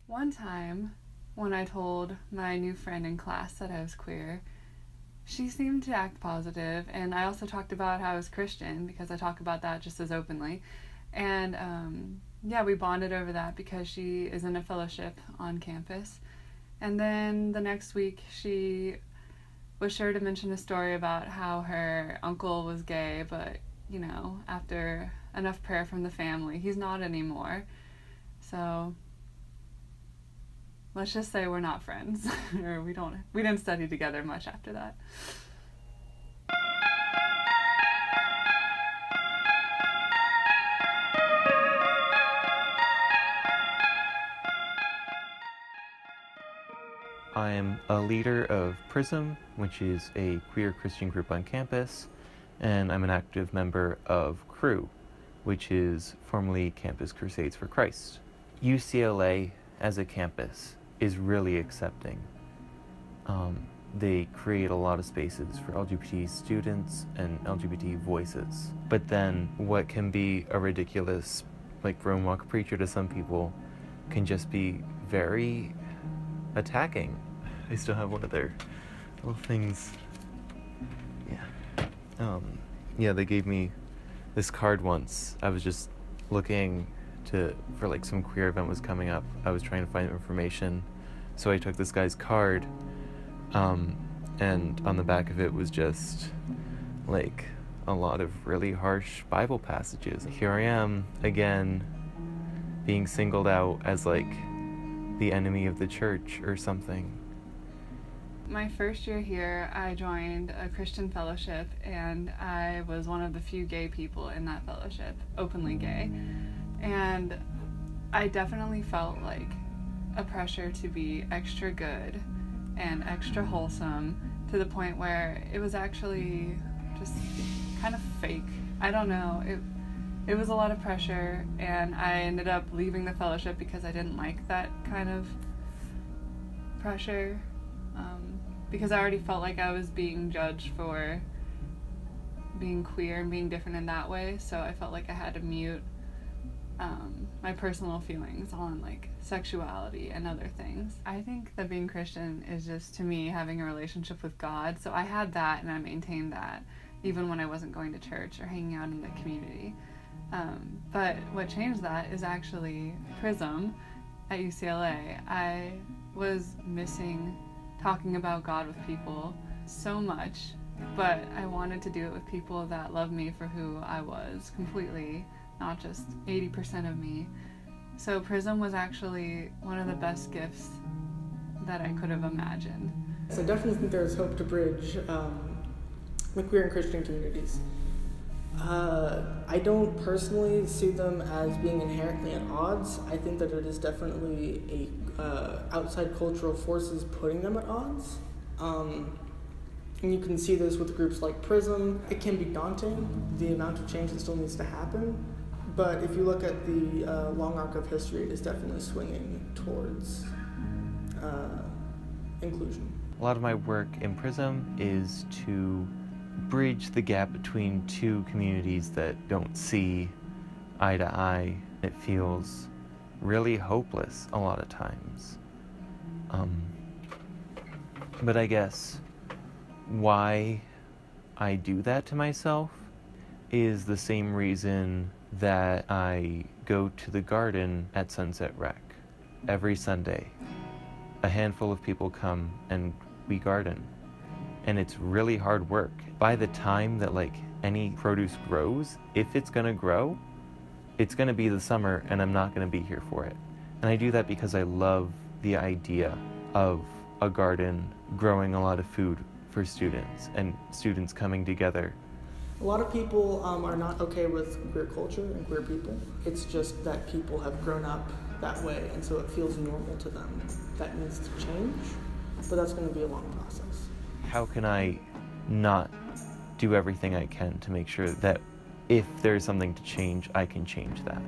One time, when I told my new friend in class that I was queer, she seemed to act positive, and I also talked about how I was Christian because I talk about that just as openly. And yeah, we bonded over that because she is in a fellowship on campus. And then the next week, she was sure to mention a story about how her uncle was gay, but, after enough prayer from the family, he's not anymore. So let's just say we're not friends, or we didn't study together much after that. I am a leader of Prism, which is a queer Christian group on campus, and I'm an active member of Crew, which is formerly Campus Crusades for Christ. UCLA as a campus is really accepting. They create a lot of spaces for LGBT students and LGBT voices. But then what can be a ridiculous, room walk preacher to some people can just be very attacking. I still have one of their little things. Yeah, they gave me this card once. I was just looking for some queer event was coming up. I was trying to find information, so I took this guy's card, and on the back of it was just a lot of really harsh Bible passages. Here I am again, being singled out as the enemy of the church or something. My first year here, I joined a Christian fellowship, and I was one of the few gay people in that fellowship, openly gay. And I definitely felt a pressure to be extra good and extra wholesome, to the point where it was actually just kind of fake. I don't know. It was a lot of pressure, and I ended up leaving the fellowship because I didn't like that kind of pressure, because I already felt like I was being judged for being queer and being different in that way, so I felt like I had to mute my personal feelings on sexuality and other things. I think that being Christian is just, to me, having a relationship with God, so I had that and I maintained that even when I wasn't going to church or hanging out in the community. But what changed that is actually Prism at UCLA. I was missing talking about God with people so much, but I wanted to do it with people that loved me for who I was completely, not just 80% of me. So Prism was actually one of the best gifts that I could have imagined. So I definitely think there's hope to bridge the queer and Christian communities. I don't personally see them as being inherently at odds. I think that it is definitely outside cultural forces putting them at odds. And you can see this with groups like Prism. It can be daunting, the amount of change that still needs to happen. But if you look at the long arc of history, it is definitely swinging towards inclusion. A lot of my work in Prism is to bridge the gap between two communities that don't see eye to eye. It feels really hopeless a lot of times. But I guess why I do that to myself is the same reason that I go to the garden at Sunset Rec every Sunday. A handful of people come and we garden. And it's really hard work. By the time that any produce grows, if it's gonna grow, it's gonna be the summer and I'm not gonna be here for it. And I do that because I love the idea of a garden growing a lot of food for students and students coming together. A lot of people are not okay with queer culture and queer people. It's just that people have grown up that way, and so it feels normal to them. That needs to change, but that's going to be a long process. How can I not do everything I can to make sure that if there's something to change, I can change that?